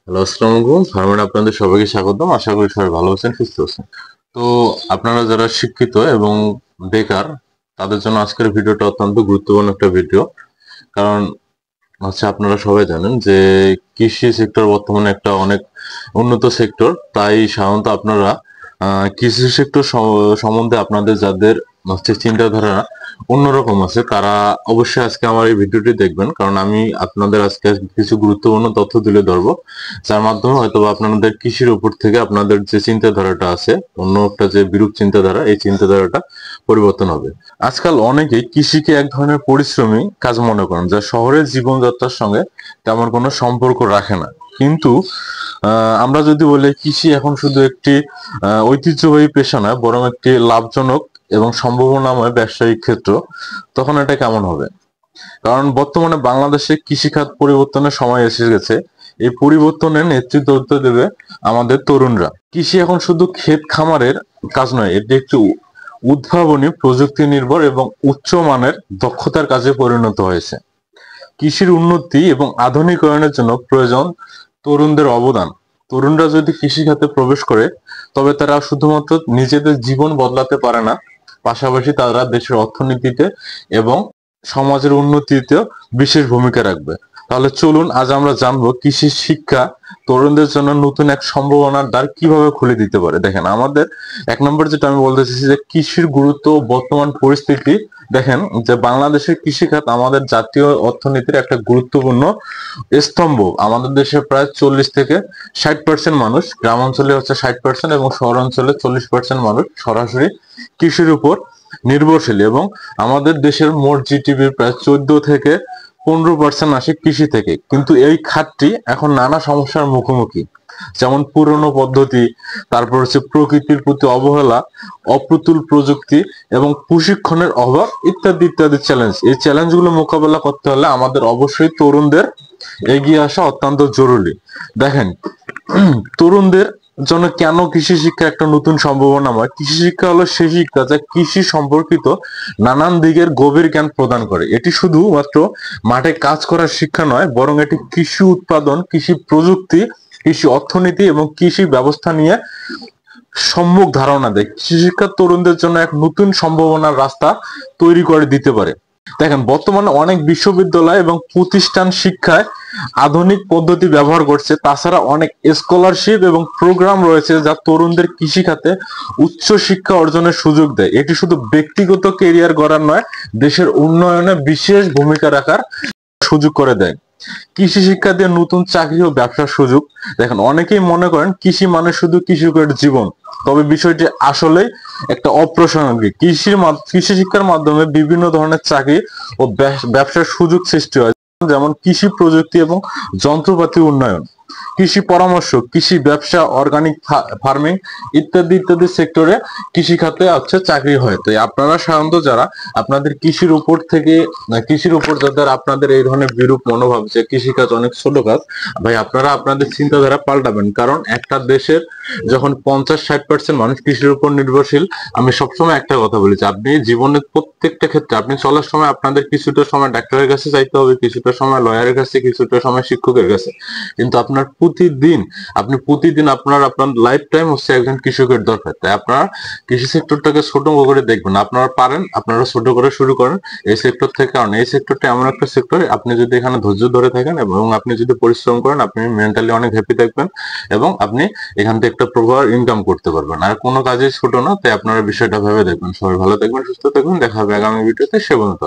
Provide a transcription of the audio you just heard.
Hello, আসসালামু আলাইকুম। ফার্মের আপনাদের সবাইকে স্বাগতম। আশা করি সবাই ভালো আছেন, সুস্থ আছেন। তো আপনারা যারা শিক্ষিত এবং বেকার, তাদের জন্য আজকের ভিডিওটা অত্যন্ত গুরুত্বপূর্ণ একটা ভিডিও। কারণ আপনারা সবাই জানেন যে কৃষি সেক্টর বর্তমানে একটা অনেক উন্নত সেক্টর। তাই সাধারণত আপনারা কৃষি সেক্টর সম্বন্ধে আপনাদের যাদের চিন্তাধারা অন্যরকম আছে, তারা অবশ্যই আজকে আমার এই ভিডিওটি দেখবেন। কারণ আমি আপনাদের আজকে কিছু গুরুত্বপূর্ণ তথ্য তুলে ধরবো, যার মাধ্যমে হয়তো আপনাদের কৃষির উপর থেকে আপনাদের যে চিন্তাধারাটা আছে, অন্য একটা যে বিরূপ চিন্তাধারা, এই চিন্তাধারাটা পরিবর্তন হবে। আজকাল অনেকেই কৃষিকে এক ধরনের পরিশ্রমী কাজ মনে করেন, যা শহরের জীবনযাত্রার সঙ্গে তেমন কোনো সম্পর্ক রাখে না। কিন্তু আমরা যদি বলি কৃষি এখন শুধু একটি ঐতিহ্যবাহী পেশা নয়, বরং একটি লাভজনক এবং সম্ভাবনাময় ব্যবসায়িক ক্ষেত্র, তখন এটা কেমন হবে? কারণ বর্তমানে বাংলাদেশে কৃষিখাত পরিবর্তনের সময় এসে গেছে। এই পরিবর্তনের নেতৃত্ব দেবে আমাদের তরুণরা। কৃষি এখন শুধু ক্ষেত খামারের কাজ নয়, এটি একটি উদ্ভাবনী, প্রযুক্তি নির্ভর এবং উচ্চমানের দক্ষতার কাজে পরিণত হয়েছে। কৃষির উন্নতি এবং আধুনিকায়নের জন্য প্রয়োজন তরুণদের অবদান। তরুণরা যদি কৃষি খাতে প্রবেশ করে, তবে তারা শুধুমাত্র নিজেদের জীবন বদলাতে পারে না, পাশাপাশি তারা দেশের অর্থনীতিতে এবং সমাজের উন্নতিতেও বিশেষ ভূমিকা রাখবে। তাহলে চলুন আজ আমরা জানবো কৃষি শিক্ষা তরুণদের জন্য নতুন এক সম্ভাবনার দ্বার কিভাবে খুলে দিতে পারে। দেখেন, আমাদের এক নম্বর যেটা আমি বলতে চাইছি যে কৃষির গুরুত্ব ও বর্তমান পরিস্থিতি। দেখেন যে বাংলাদেশের কৃষিখাত আমাদের জাতীয় অর্থনীতির একটা গুরুত্বপূর্ণ স্তম্ভ। আমাদের দেশে প্রায় 40 থেকে 60% মানুষ, গ্রাম অঞ্চলে হচ্ছে 60% এবং শহর অঞ্চলে 40% মানুষ সরাসরি কৃষির উপর নির্ভরশীল। এবং আমাদের দেশের মোট জিডিপির প্রায় 14 থেকে 15% আসে কৃষি থেকে। কিন্তু এই খাতটি এখন নানা সমস্যার মুখোমুখি, যেমন পুরনো পদ্ধতি, তারপর হচ্ছে প্রকৃতির প্রতি অবহেলা, অপ্রতুল প্রযুক্তি এবং প্রশিক্ষণের অভাব ইত্যাদি ইত্যাদি চ্যালেঞ্জ। এই চ্যালেঞ্জগুলো মোকাবেলা করতে হলে আমাদের অবশ্যই তরুণদের এগিয়ে আসা অত্যন্ত জরুরি। দেখেন, তরুণদের জন্য কেন কৃষি শিক্ষা একটা নতুন সম্ভাবনাময়? কৃষি শিক্ষা হলো সেই শিক্ষা যা কৃষি সম্পর্কিত নানান দিকের গভীর জ্ঞান প্রদান করে। এটি শুধুমাত্র মাঠে কাজ করার শিক্ষা নয়, বরং এটি কৃষি উৎপাদন, কৃষি প্রযুক্তি, কৃষি অর্থনীতি এবং কৃষি ব্যবস্থা নিয়ে সম্যক ধারণা দেয়। কৃষি শিক্ষা তরুণদের জন্য এক নতুন সম্ভাবনার রাস্তা তৈরি করে দিতে পারে। দেখেন, বর্তমানে অনেক বিশ্ববিদ্যালয় এবং প্রতিষ্ঠান শিক্ষায় আধুনিক পদ্ধতি ব্যবহার করছে। তাছাড়া অনেক স্কলারশিপ এবং প্রোগ্রাম রয়েছে যা তরুণদের কৃষি খাতে উচ্চ শিক্ষা অর্জনের সুযোগ দেয়। এটি শুধু ব্যক্তিগত কেরিয়ার গড়ার নয়, দেশের উন্নয়নে বিশেষ ভূমিকা রাখার সুযোগ করে দেয়। কৃষি শিক্ষা দিয়ে নতুন চাকরি ও ব্যবসার সুযোগ। দেখেন, অনেকেই মনে করেন কৃষি মানে শুধু কৃষকের জীবন, তবে বিষয়টি আসলেই একটা অপ্রাসঙ্গিক। কৃষি শিক্ষার মাধ্যমে বিভিন্ন ধরনের চাকরি ও ব্যবসার সুযোগ সৃষ্টি হয়, যেমন কৃষি প্রযুক্তি এবং যন্ত্রপাতি উন্নয়ন, কৃষি পরামর্শ, কৃষি ব্যবসা, অর্গানিক ফার্মিং ইত্যাদি ইত্যাদি সেক্টরে কৃষি খাতে চাকরি হয়। তো আপনারা সাধারণত যারা আপনাদের কৃষির উপর যাদের আপনাদের এই ধরনের বিরূপ মনোভাব যে কৃষি কাজ অনেক ছোট কাজ, ভাই আপনারা আপনাদের চিন্তাধারা পাল্টাবেন। কারণ একটা দেশের যখন 50-60% মানুষ কৃষির উপর নির্ভরশীল, আমি সবসময় একটা কথা বলি যে আপনি জীবনের প্রত্যেকটা ক্ষেত্রে আপনি চলার সময় আপনাদের কিছুটা সময় ডাক্তারের কাছে যাইতে হবে, কিছুটা সময় লয়ারের কাছে, কিছুটা সময় শিক্ষকের কাছে। কিন্তু আপনি প্রতিদিন আপনার লাইফ টাইম হচ্ছে একজন কৃষকের দরকার। তাই আপনারা কৃষি সেক্টরটাকে ছোট করে দেখবেন। আপনারা পারেন, আপনারা ছোট করে শুরু করেন এই সেক্টর থেকে। কারণ এই সেক্টরটা এমন একটা সেক্টর, আপনি যদি এখানে ধৈর্য ধরে থাকেন এবং আপনি যদি পরিশ্রম করেন, আপনি মেন্টালি অনেক হ্যাপি থাকবেন এবং আপনি এখান থেকে একটা প্রপার ইনকাম করতে পারবেন। আর কোনো কাজই ছোট না, তাই আপনারা বিষয়টা ভেবে দেখবেন। সবাই ভালো থাকবেন, সুস্থ থাকবেন। দেখা হবে আগামী ভিডিওতে। সে পর্যন্ত।